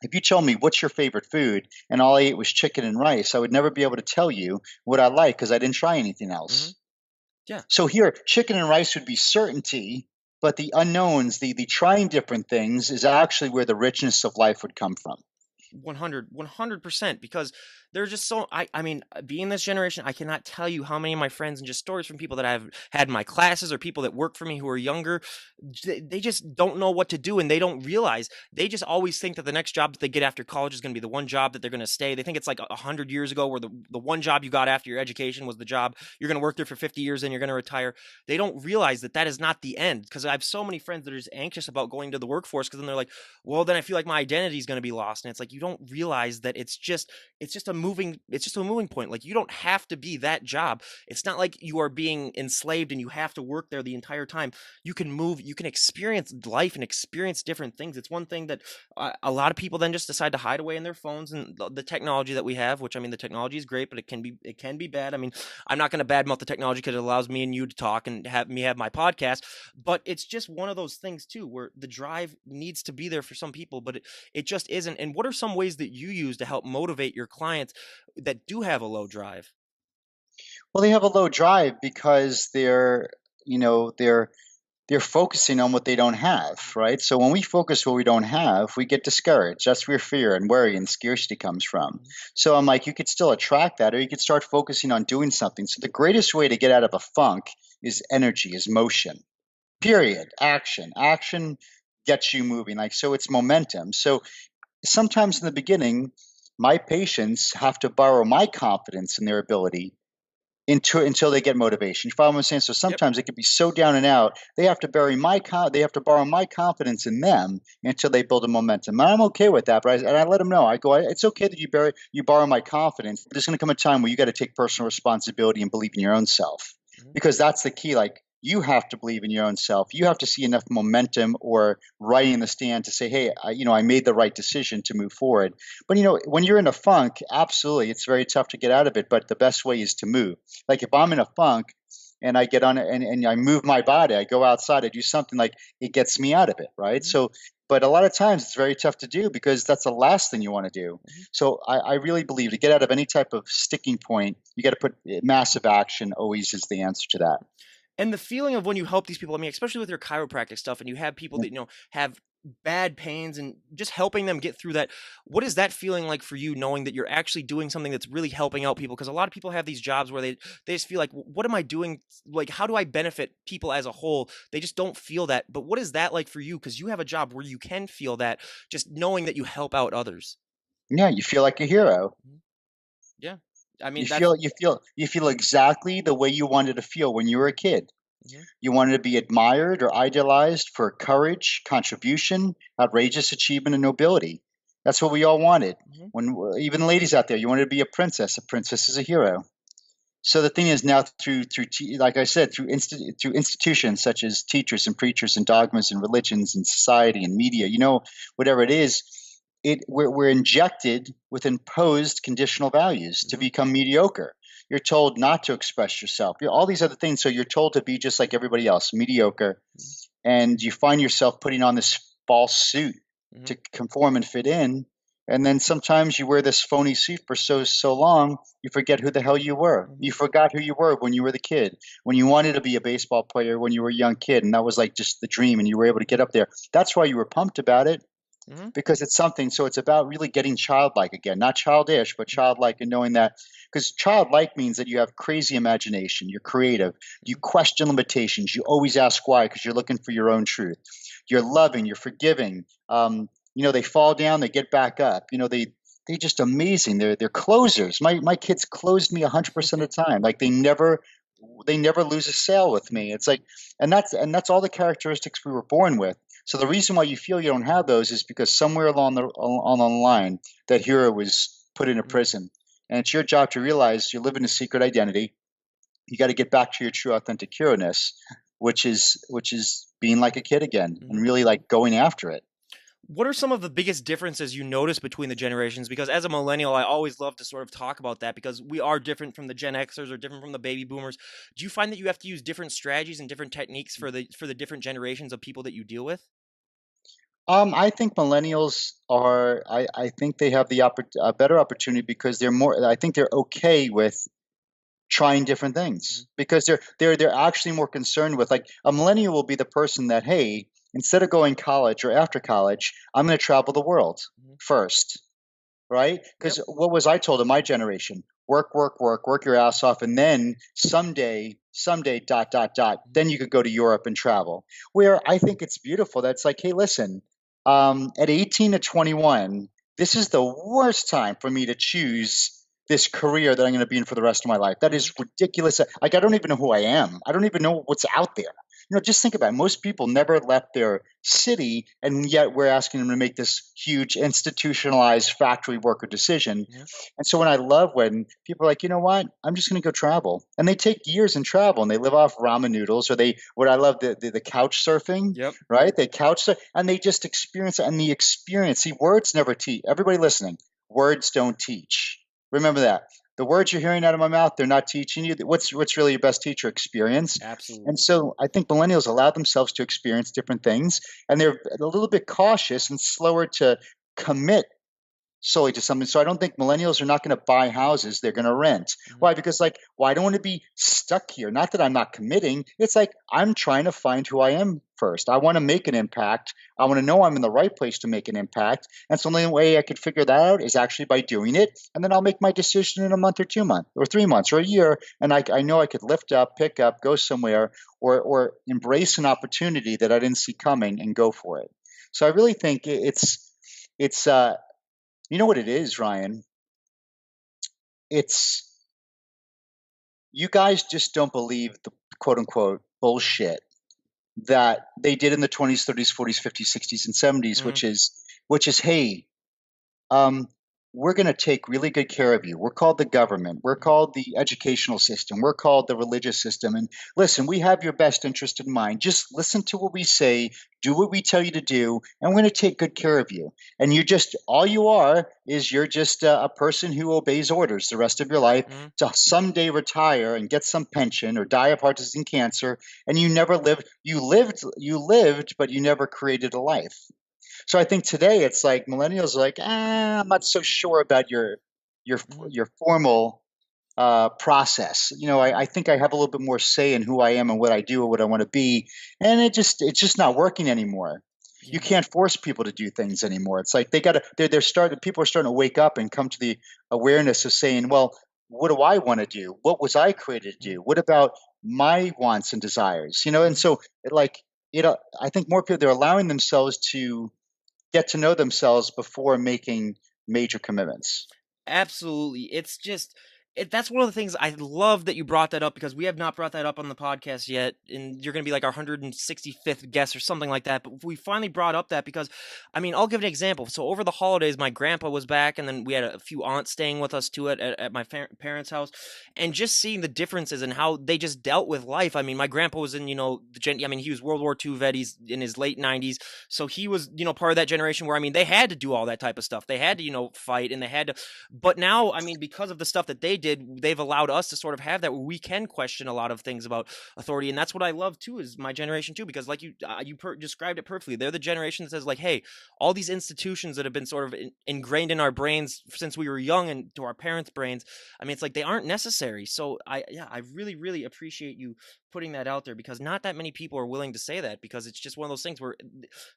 if you told me what's your favorite food and all I ate was chicken and rice, I would never be able to tell you what I like because I didn't try anything Mhm. else. Yeah. So here, chicken and rice would be certainty, but the unknowns, the trying different things is actually where the richness of life would come from. 100% because they're just so I mean being this generation, I cannot tell you how many of my friends and just stories from people that I've had in my classes or people that work for me who are younger, they just don't know what to do and they don't realize they just always think that the next job that they get after college is going to be the one job that they're going to stay. They think it's like 100 years ago where the one job you got after your education was the job you're going to work there for 50 years and you're going to retire. They don't realize that that is not the end, because I have so many friends that are just anxious about going to the workforce because then they're like, well, then I feel like my identity is going to be lost. And it's like, you don't realize that it's just a moving point. Like, you don't have to be that job. It's not like you are being enslaved and you have to work there the entire time. You can move, you can experience life and experience different things. It's one thing that a lot of people then just decide to hide away in their phones and the technology that we have, which, I mean, the technology is great, but it can be bad. I mean, I'm not going to badmouth the technology because it allows me and you to talk and have me have my podcast, but it's just one of those things too where the drive needs to be there for some people, but it just isn't. And what are some ways that you use to help motivate your clients that do have a low drive? Well, they have a low drive because you know, they're focusing on what they don't have, right? So when we focus what we don't have, we get discouraged. That's where fear and worry and scarcity comes from. Mhm. So I'm like, you could still attract that, or you could start focusing on doing something. So the greatest way to get out of a funk is energy, is motion. Period. Action. Action gets you moving. Like, so it's momentum. So sometimes in the beginning, my patients have to borrow my confidence in their ability until they get motivation. You follow what I'm saying? So Yep. sometimes they could be so down and out, they have to borrow my confidence in them until they build a momentum. And I'm okay with that, but I let them know. I go, it's okay that you borrow my confidence. There's going to come a time where you got to take personal responsibility and believe in your own self, Mhm. because that's the key. Like, you have to believe in your own self. You have to see enough momentum or writing in the stand to say, hey, I made the right decision to move forward. But when you're in a funk, absolutely, it's very tough to get out of it. But the best way is to move. Like, if I'm in a funk and I get on it and I move my body, I go outside, I do something, like, it gets me out of it, right? Mhm. So, but a lot of times it's very tough to do because that's the last thing you want to do. Mhm. So I really believe to get out of any type of sticking point, you got to put massive action always is the answer to that. And the feeling of when you help these people, I mean, especially with your chiropractic stuff, and you have people Yeah. that, have bad pains and just helping them get through that. What is that feeling like for you, knowing that you're actually doing something that's really helping out people? Because a lot of people have these jobs where they just feel like, what am I doing? Like, how do I benefit people as a whole? They just don't feel that. But what is that like for you? Because you have a job where you can feel that, just knowing that you help out others. Yeah, you feel like a hero. Mhm. Yeah. I You mean, that's. feel you feel you feel exactly the way you wanted to feel when you were a kid. Mhm. You wanted to be admired or idealized for courage, contribution, outrageous achievement, and nobility. That's what we all wanted. Mhm. When even ladies out there, you wanted to be a princess. A princess is a hero. So the thing is, now like I said, through institutions such as teachers and preachers and dogmas and religions and society and media, whatever it is, we're injected with imposed conditional values to Mhm. become mediocre. You're told not to express yourself. All these other things. So you're told to be just like everybody else, mediocre, Mhm. and you find yourself putting on this false suit Mhm. to conform and fit in. And then sometimes you wear this phony suit for so long, you forget who the hell you were. You Mhm. forgot who you were when you were the kid, when you wanted to be a baseball player when you were a young kid, and that was like just the dream, and you were able to get up there. That's why you were pumped about it, Mhm. because it's something. So it's about really getting childlike again, not childish, but Mhm. childlike, and knowing that, because childlike means that you have crazy imagination, you're creative, you Mhm. question limitations, you always ask why because you're looking for your own truth. You're loving, you're forgiving. They fall down, they get back up. They're just amazing. They're closers. My kids closed me 100% of the time. Like, they never lose a sale with Mhm. me. It's like, and that's all the characteristics we were born with. So the reason why you feel you don't have those is because somewhere along the line, that hero was put in a Mhm. prison, and it's your job to realize you live in a secret identity. You got to get back to your true authentic hero-ness, which is being like a kid again and Mhm. really like going after it. What are some of the biggest differences you notice between the generations? Because as a millennial, I always love to sort of talk about that because we are different from the Gen Xers or different from the baby boomers. Do you find that you have to use different strategies and different techniques for the different generations of people that you deal with? I think millennials are. I think they have a better opportunity because they're more. I think they're okay with trying different Mhm. things because they're actually more concerned with, like, a millennial will be the person that, hey, instead of going college or after college, I'm going to travel the world Mhm. first. right? Yep. Because what was I told in my generation? Work, work, work, work your ass off, and then someday, dot, dot, dot, Mhm. then you could go to Europe and travel. Where I think it's beautiful. That's like, hey, listen, at 18 to 21, this is the worst time for me to choose this career that I'm going to be in for the rest of my life. That is Mhm. ridiculous. Like, I don't even know who I am. I don't even know what's out there. Just think about it. Most people never left their city, and yet we're asking them to make this huge institutionalized factory worker decision. Mhm. And so I love when people are like, you know what, I'm just going to go travel, and they take years in travel, and they live off ramen noodles, or they what I love the couch surfing, Yep. right? They couch surf, and they just experience it, and the experience. See, words never teach. Everybody listening, words don't teach. Remember that. The words you're hearing out of my mouth, they're not teaching you. What's really your best teacher? Experience. And Absolutely. so I think millennials allow themselves to experience different things, and they're a little bit cautious and slower to commit solely to something. So I don't think millennials are not going to buy houses; they're going to rent. Mhm. Why? Because like, well, I don't want to be stuck here. Not that I'm not committing. It's like I'm trying to find who I am first. I want to make an impact. I want to know I'm in the right place to make an impact. And so the only way I could figure that out is actually by doing it. And then I'll make my decision in a month or 2 months or 3 months or a year. And I know I could lift up, pick up, go somewhere, or embrace an opportunity that I didn't see coming and go for it. So I really think it's you know what it is, Ryan? It's you guys just don't believe the quote unquote bullshit that they did in the 20s, 30s, 40s, 50s, 60s, and 70s, Mhm. which is hey, um, we're going to take really good care of you. We're called the government. We're Mhm. called the educational system. We're called the religious system. And listen, we have your best interest in mind. Just listen to what we say, do what we tell you to do, and we're going to take good care of you. And all you are is you're just a person who obeys orders the rest of your life Mhm. to someday retire and get some pension or die of heart disease and cancer. And you never lived, you lived, but you never created a life. So I think today it's like millennials are like, I'm not so sure about your Mhm. your formal process. I think I have a little bit more say in who I am and what I do or what I want to be, and it's just not working anymore. You Yeah. can't force people to do things anymore. It's like they're starting people are starting to wake up and come to the awareness of saying, well, what do I want to do? What was I created to Mhm. do? What about my wants and desires? And Mhm. so I think more people they're allowing themselves to get to know themselves before making major commitments. Absolutely. It's just that's one of the things I love that you brought that up because we have not brought that up on the podcast yet, and you're going to be like our 165th guest or something like that. But we finally brought up that because, I mean, I'll give an example. So over the holidays, my grandpa was back, and then we had a few aunts staying with us too at my parents' house, and just seeing the differences and how they just dealt with life. I mean, my grandpa was in I mean, he was World War II vet. He's in his late 90s, so he was part of that generation where I mean they had to do all that type of stuff. They had to fight, and they had to, but now, I mean, because of the stuff that they did, they've allowed us to sort of have that where we can question a lot of things about authority, and that's what I love too. Is my generation too, because like described it perfectly. They're the generation that says like, hey, all these institutions that have been sort of ingrained in our brains since we were young and to our parents' brains. I mean, it's like they aren't necessary. So I really really appreciate you putting that out there because not that many people are willing to say that because it's just one of those things where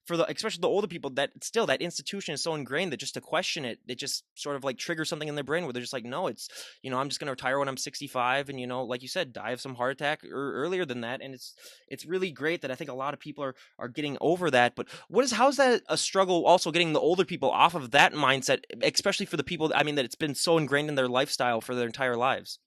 for the especially the older people that still that institution is so ingrained that just to question it, it just sort of like triggers something in their brain where they're just like, no, it's I'm just gonna retire when I'm 65 and like you said, die of some heart attack or earlier than that. And it's really great that I think a lot of people are getting over that. But how's that a struggle also getting the older people off of that mindset, especially for the people I mean that it's been so ingrained in their lifestyle for their entire lives.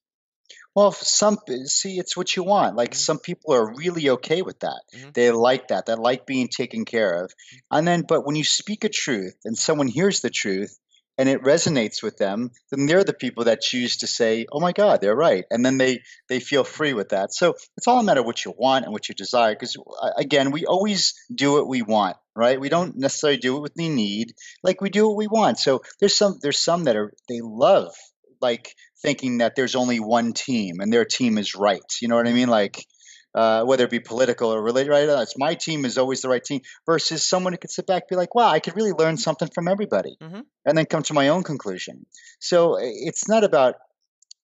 Well, see, it's what you want. Like Mm-hmm. some people are really okay with that. Mm-hmm. They like that. They like being taken care of. And then, but when you speak a truth and someone hears the truth and it resonates with them, then they're the people that choose to say, "Oh my God, they're right," and then they feel free with that. So it's all a matter of what you want and what you desire. Because again, we always do what we want, right? We Mm-hmm. don't necessarily do it with the need. Like we do what we want. So there's some that are they love like thinking that there's only one team and their team is right. You know what I Mm-hmm. mean? Like whether it be political or related, right? It's my team is always the right team versus someone who could sit back and be like, wow, I could really learn something from everybody Mm-hmm. and then come to my own conclusion. So it's not about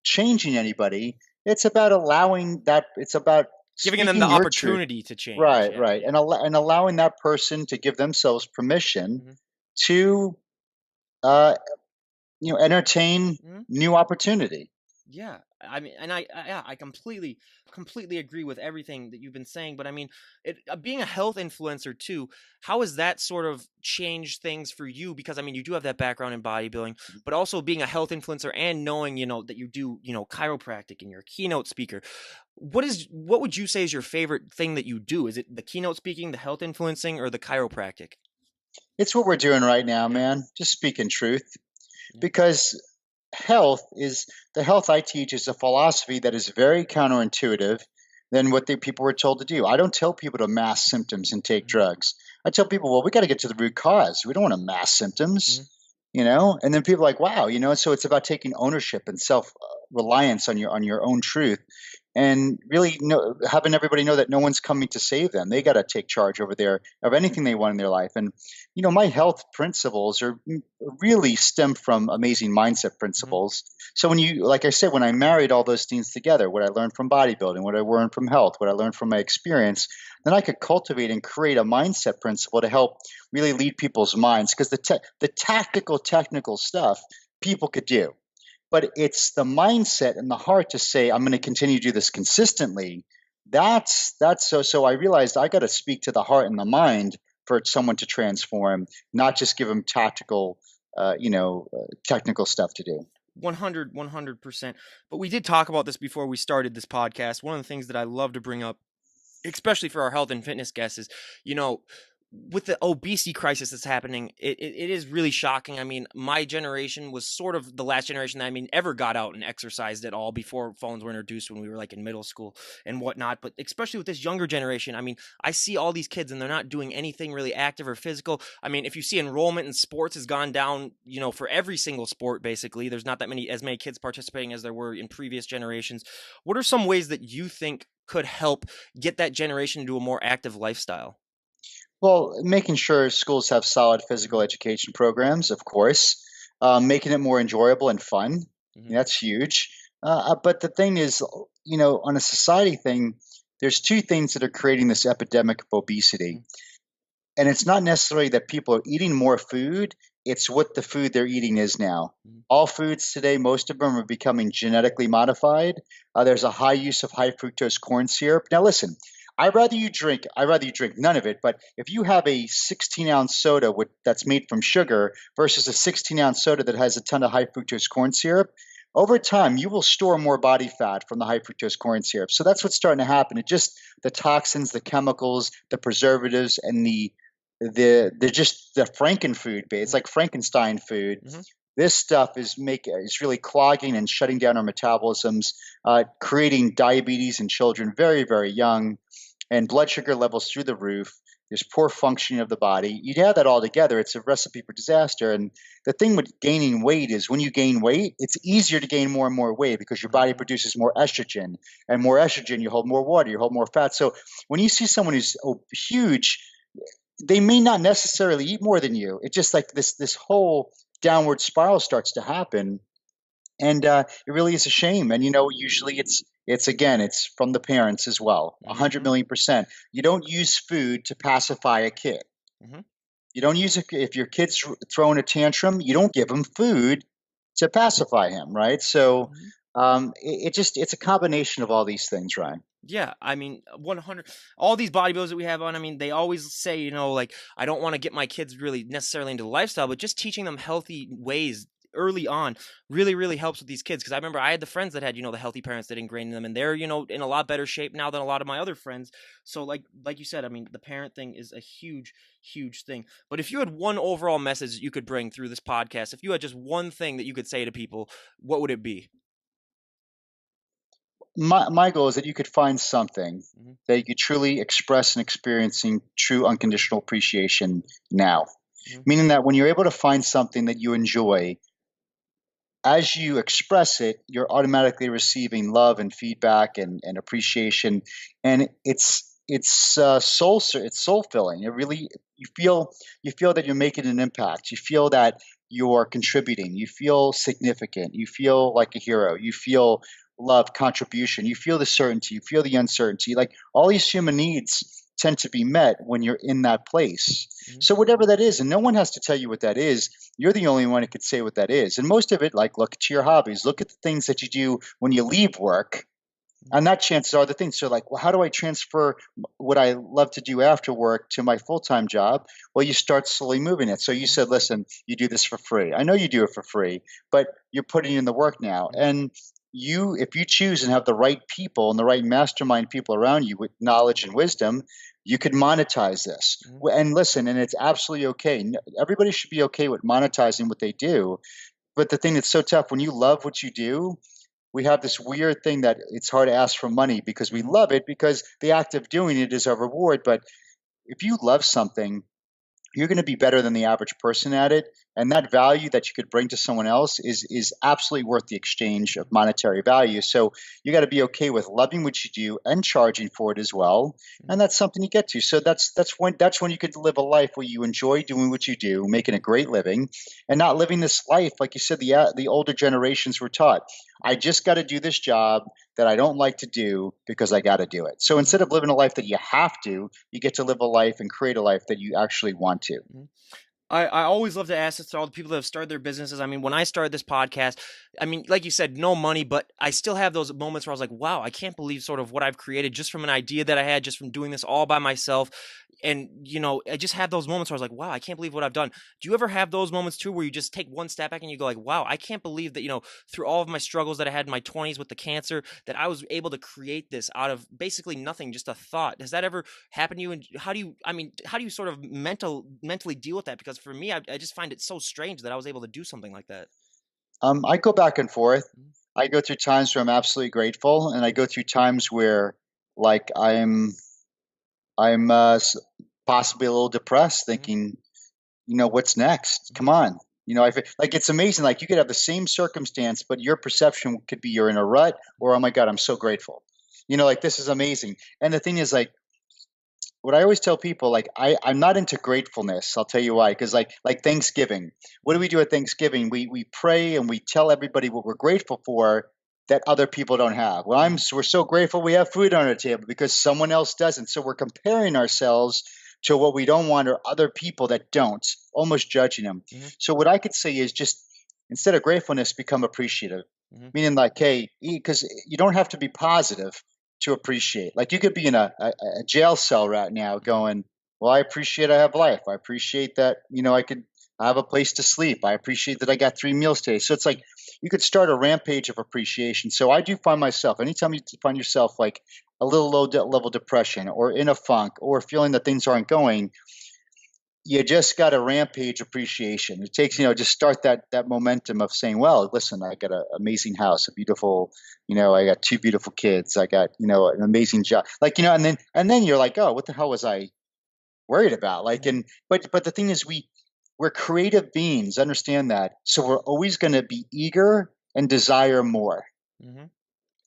changing anybody. It's about it's about Giving them the speaking your truth. opportunity to change. Right, Yeah. right. Yeah. And allowing that person to give themselves permission Mm-hmm. to uh, entertain Mhm. new opportunity. Yeah, I mean, and yeah, I completely agree with everything that you've been saying. But I mean, being a health influencer too, how has that sort of changed things for you? Because I mean, you do have that background in bodybuilding, but also being a health influencer and knowing, that you do, chiropractic and you're a keynote speaker. What would you say is your favorite thing that you do? Is it the keynote speaking, the health influencing, or the chiropractic? It's what we're doing right now, Yeah, man. Just speaking truth. yeah, Because health is the health I teach is a philosophy that is very counterintuitive than what people were told to do. I don't tell people to mask symptoms and take mhm, drugs. I tell people, well, we got to get to the root cause. We don't want to mask symptoms, mhm, and then people are like, wow, so it's about taking ownership and self reliance on your own truth, and really having everybody know that no one's coming to save them. They got to take charge over there of anything they want in their life. And my health principles are really stem from amazing mindset mhm, principles. So like I said, when I married all those things together, what I learned from bodybuilding, what I learned from health, what I learned from my experience, then I could cultivate and create a mindset principle to help really lead people's minds. Because the tactical, technical stuff people could do, but it's the mindset and the heart to say, I'm going to continue to do this consistently. That's so I realized I got to speak to the heart and the mind for someone to transform, not just give them technical stuff to do. 100%. But we did talk about this before we started this podcast. One of the things that I love to bring up, especially for our health and fitness guests, is you know with the obesity crisis that's happening, it is really shocking. I mean, my generation was sort of the last generation that, I mean, ever got out and exercised at all before phones were introduced when we were like in middle school and whatnot. But especially with this younger generation, I mean, I see all these kids and they're not doing anything really active or physical. I mean, if you see enrollment in sports has gone down, for every single sport, basically, there's not as many kids participating as there were in previous generations. What are some ways that you think could help get that generation into a more active lifestyle? Well, making sure schools have solid physical education programs, of course, making it more enjoyable and fun. Hmm. That's huge. But the thing is, on a society thing, there's two things that are creating this epidemic of obesity. And it's not necessarily that people are eating more food, it's what the food they're eating is now. Hmm. All foods today, most of them are becoming genetically modified. There's a high use of high fructose corn syrup. Now, listen, I'd rather you drink none of it. But if you have a 16-ounce soda that's made from sugar versus a 16-ounce soda that has a ton of high fructose corn syrup, over time you will store more body fat from the high fructose corn syrup. So that's what's starting to happen. It just the toxins, the chemicals, the preservatives, and they're just the Frankenfood. It's Mhm, like Frankenstein food. mhm, This stuff is really clogging and shutting down our metabolisms, creating diabetes in children very, very young, and blood sugar levels through the roof. There's poor functioning of the body. You add that all together, it's a recipe for disaster. And the thing with gaining weight is when you gain weight, it's easier to gain more and more weight because your body mhm, produces more estrogen, and more estrogen, you hold more water, you hold more fat. So when you see someone who's huge, they may not necessarily eat more than you. It's just like this whole downward spiral starts to happen, and it really is a shame. And usually it's from the parents as well. 100 million%. You don't use food to pacify a kid. mhm, You don't use it if your kid's throwing a tantrum. You don't give him food to pacify him, right? So mhm. it's a combination of all these things, Ryan. Yeah, I mean, 100. All these bodybuilders that we have on, I mean, they always say, like, I don't want to get my kids really necessarily into the lifestyle, but just teaching them healthy ways early on really, really helps with these kids. Because I remember I had the friends that had, the healthy parents that ingrained in them, and they're, in a lot better shape now than a lot of my other friends. So, like you said, I mean, the parent thing is a huge, huge thing. But if you had one overall message that you could bring through this podcast, if you had just one thing that you could say to people, what would it be? My goal is that you could find something Hmm. that you could truly express and experiencing true unconditional appreciation now. Hmm. Meaning that when you're able to find something that you enjoy, as you express it, you're automatically receiving love and feedback and appreciation, and it's soul filling. It really you feel that you're making an impact. You feel that you're contributing. You feel significant. You feel like a hero. You feel love, contribution. You feel the certainty. You feel the uncertainty. Like all these human needs tend to be met when you're in that place. Mhm. So whatever that is, and no one has to tell you what that is, you're the only one who could say what that is. And most of it, like look at your hobbies, look at the things that you do when you leave work, Mhm. and that chances are the things. So like, well, how do I transfer what I love to do after work to my full-time job? Well, you start slowly moving it. So you Mhm. said, listen, you do this for free. I know you do it for free, but you're putting in the work now. Mhm. And you, if you choose and have the right people and the right mastermind people around you with knowledge and wisdom, you could monetize this. Mhm. And listen, and it's absolutely okay. Everybody should be okay with monetizing what they do. But the thing that's so tough, when you love what you do, we have this weird thing that it's hard to ask for money because we Mhm. love it, because the act of doing it is a reward. But if you love something, you're going to be better than the average person at it, and that value that you could bring to someone else is absolutely worth the exchange of monetary value. So you got to be okay with loving what you do and charging for it as well, Mhm. and that's something you get to. So that's when you could live a life where you enjoy doing what you do, making a great living, and not living this life like you said the older generations were taught. I just got to do this job that I don't like to do because I got to do it. So Mhm. instead of living a life that you have to, you get to live a life and create a life that you actually want to. Mhm. I always love to ask this to all the people that have started their businesses. I mean, when I started this podcast, I mean, like you said, no money, but I still have those moments where I was like, wow, I can't believe sort of what I've created just from an idea that I had, just from doing this all by myself. And, I just had those moments where I was like, wow, I can't believe what I've done. Do you ever have those moments too, where you just take one step back and you go like, wow, I can't believe that, through all of my struggles that I had in my 20s with the cancer, that I was able to create this out of basically nothing, just a thought. Has that ever happened to you? And how do you sort of mentally deal with that? Because for me, I just find it so strange that I was able to do something like that. I go back and forth. Mhm. I go through times where I'm absolutely grateful, and I go through times where, like, I'm possibly a little depressed, Mhm. thinking, what's next? Mhm. Come on. I feel like it's amazing. Like you could have the same circumstance, but your perception could be you're in a rut, or oh my God, I'm so grateful. Like this is amazing. And the thing is, like, what I always tell people, like I'm not into gratefulness. I'll tell you why. Because like Thanksgiving, what do Mhm. we do at Thanksgiving? We pray and we tell everybody what we're grateful for that other people don't have. Well, Mhm. we're so grateful we have food on our table because someone else doesn't. So we're comparing ourselves to what we don't want or other people that don't, almost judging them. Mhm. So what I could say is just instead of gratefulness, become appreciative. Mhm. Meaning like, hey, because you don't have to be positive to appreciate. Like you could be in a jail cell right now Mhm. going, well, I appreciate I have life. I appreciate that, I could have a place to sleep. I appreciate that I got 3 meals today. So it's like you could start a rampage of appreciation. So I do find myself, anytime you find yourself like a little level depression or in a funk or feeling that things aren't going, you just got a rampage appreciation. It takes, Mhm. just start that momentum of saying, well, listen, I got an amazing house, a beautiful, I got 2 beautiful kids, I got, an amazing job. Like, and then you're like, oh, what the hell was I worried about? Like, Mhm. but the thing is we're creative beings, understand that. So we're always going to be eager and desire more. Mhm.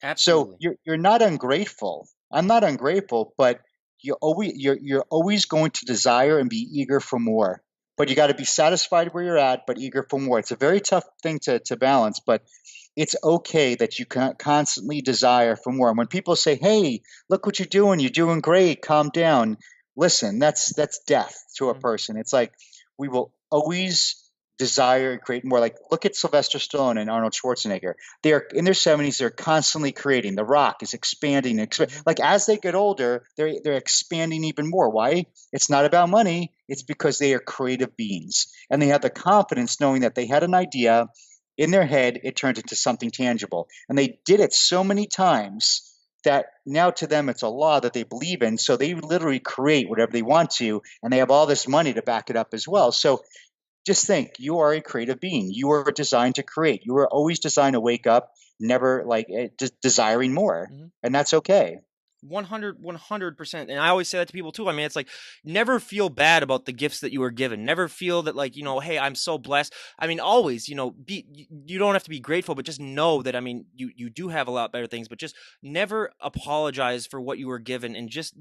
So Absolutely. you're not ungrateful. I'm not ungrateful, but you're always going to desire and be eager for more. But you got to be satisfied where you're at, but eager for more. It's a very tough thing to balance, but it's okay that you can constantly desire for more. And when people say, "Hey, look what you're doing. You're doing great. Calm down." Listen, that's death to a Mhm. person. It's like we will always desire and create more. Like look at Sylvester Stallone and Arnold Schwarzenegger. They're in their 70s, they're constantly creating. The Rock is expanding, Mhm. like as they get older, they're expanding even more. Why? It's not about money, it's because they are creative beings and they have the confidence knowing that they had an idea in their head, it turned into something tangible, and they did it so many times that now to them it's a law that they believe in, so they literally create whatever they want to, and they have all this money to back it up as well. Mhm. So just think, you are a creative being. You are designed to create. You are always designed to wake up, never like desiring more. Mhm. And that's okay. 100%. And I always say that to people too. I mean, it's like never feel bad about the gifts that you were given. Never feel that like, hey, I'm so blessed. I mean, always, you don't have to be grateful, but just know that I mean, you do have a lot better things, but just never apologize for what you were given and just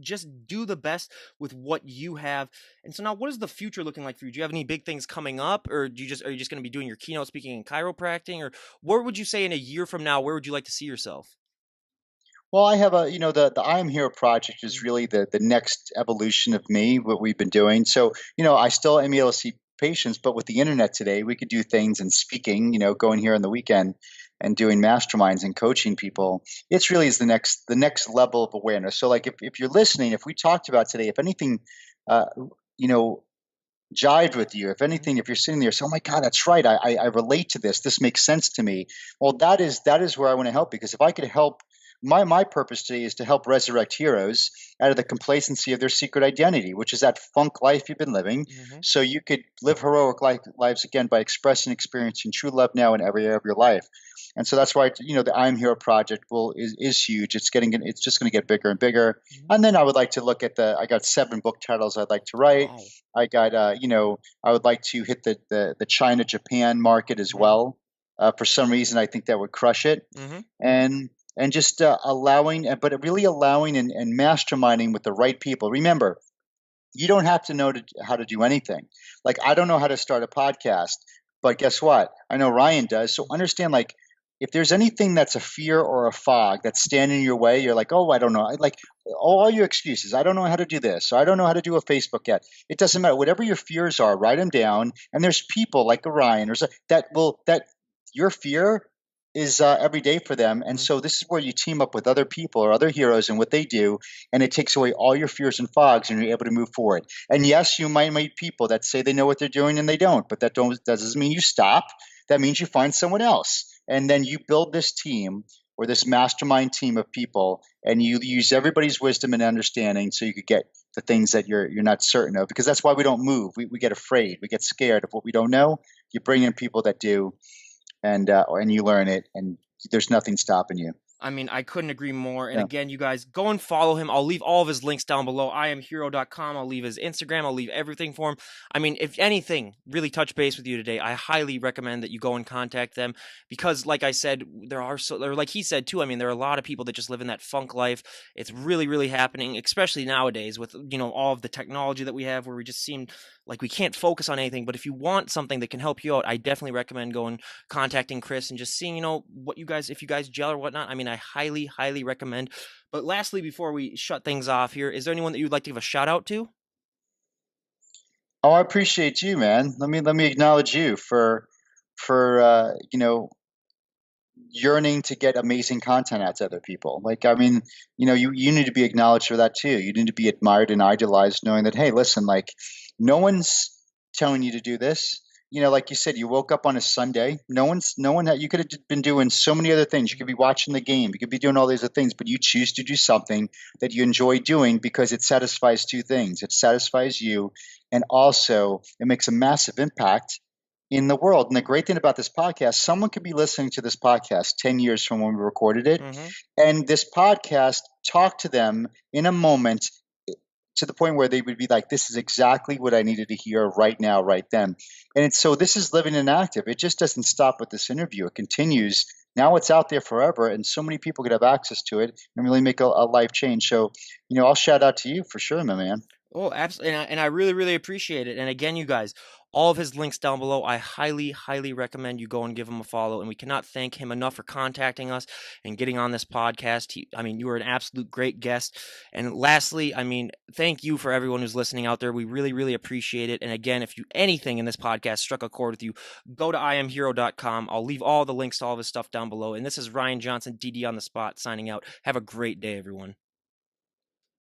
do the best with what you have. And so now what is the future looking like for you? Do you have any big things coming up, or are you just going to be doing your keynote speaking and chiropractic, or where would you say in a year from now, where would you like to see yourself? Well, I have the I Am Hero project is Mm, really the next evolution of me, what we've been doing. So, I still am able to see patients, but with the internet today, we could do things and speaking, going here on the weekend and doing masterminds and coaching people. It's really is the next level of awareness. So like if you're listening, if we talked about today, if anything uh, you know, jived with you. If mhm, anything, if you're sitting there, say, "Oh my God, that's right. I relate to this. This makes sense to me." Well, that is where I want to help because if I could help, my purpose today is to help resurrect heroes out of the complacency of their secret identity, which is that funk life you've been living, mhm, so you could live heroic lives again by expressing, experiencing true love now in every area of your life. And so that's why the I'm Hero project is huge. It's just going to get bigger and bigger. mhm. And then I would like to look at I got 7 book titles I'd like to write. Wow. I got, I would like to hit the China Japan market as Mhm, well. For some reason, I think that would crush it, mhm, and just allowing, but really allowing and masterminding with the right people. Remember, you don't have to know how to do anything. Like I don't know how to start a podcast, but guess what? I know Ryan does. So understand, like, if there's anything that's a fear or a fog that's standing in your way, you're like, oh, I don't know. Like all your excuses. I don't know how to do this. Or I don't know how to do a Facebook yet. It doesn't matter. Whatever your fears are, write them down. And there's people like a Ryan that your fear is every day for them. And mhm. so this is where you team up with other people or other heroes and what they do, and it takes away all your fears and fogs, and you're able to move forward. And yes, you might meet people that say they know what they're doing and they don't, but that doesn't mean you stop. That means you find someone else, and then you build this team or this mastermind team of people, and you use everybody's wisdom and understanding so you could get the things that you're not certain of. Because that's why we don't move. We get afraid. We get scared of what we don't know. You bring in people that do, and you learn it, and there's nothing stopping you. I mean, I couldn't agree more. And Yeah. again, you guys go and follow him. I'll leave all of his links down below. IamHero.com. I'll leave his Instagram. I'll leave everything for him. I mean, if anything really touch base with you today, I highly recommend that you go and contact them because, like I said, or like he said too, I mean, there are a lot of people that just live in that funk life. It's really, really happening, especially nowadays with, all of the technology that we have where we just seem like we can't focus on anything. But if you want something that can help you out, I definitely recommend going contacting Chris and just seeing, what you guys, if you guys gel or whatnot. I mean, I highly, highly recommend. But lastly, before we shut things off here, is there anyone that you'd like to give a shout out to? Oh, I appreciate you, man. Let me acknowledge you for yearning to get amazing content out to other people. Like, I mean, you need to be acknowledged for that too. You need to be admired and idolized, knowing that, hey, listen, like, no one's telling you to do this. Like you said, you woke up on a Sunday. No one that you could have been doing so many other things. You could be watching the game. You could be doing all these other things, but you choose to do something that you enjoy doing because it satisfies 2 things. It satisfies you, and also it makes a massive impact in the world. And the great thing about this podcast, someone could be listening to this podcast 10 years from when we recorded it. Mm-hmm. And this podcast talked to them in a moment to the point where they would be like, this is exactly what I needed to hear right now, right then. So this is living and active. It just doesn't stop with this interview. It continues. Now it's out there forever, and so many people could have access to it and really make a life change. So, I'll shout out to you for sure, my man. Oh, absolutely. And I really, really appreciate it. And again, you guys, all of his links down below. I highly, highly recommend you go and give him a follow. And we cannot thank him enough for contacting us and getting on this podcast. I mean, you were an absolute great guest. And lastly, I mean, thank you for everyone who's listening out there. We really, really appreciate it. And again, if anything in this podcast struck a chord with you, go to IamHero.com. I'll leave all the links to all of his stuff down below. And this is Ryan Johnson, DD on the spot, signing out. Have a great day, everyone.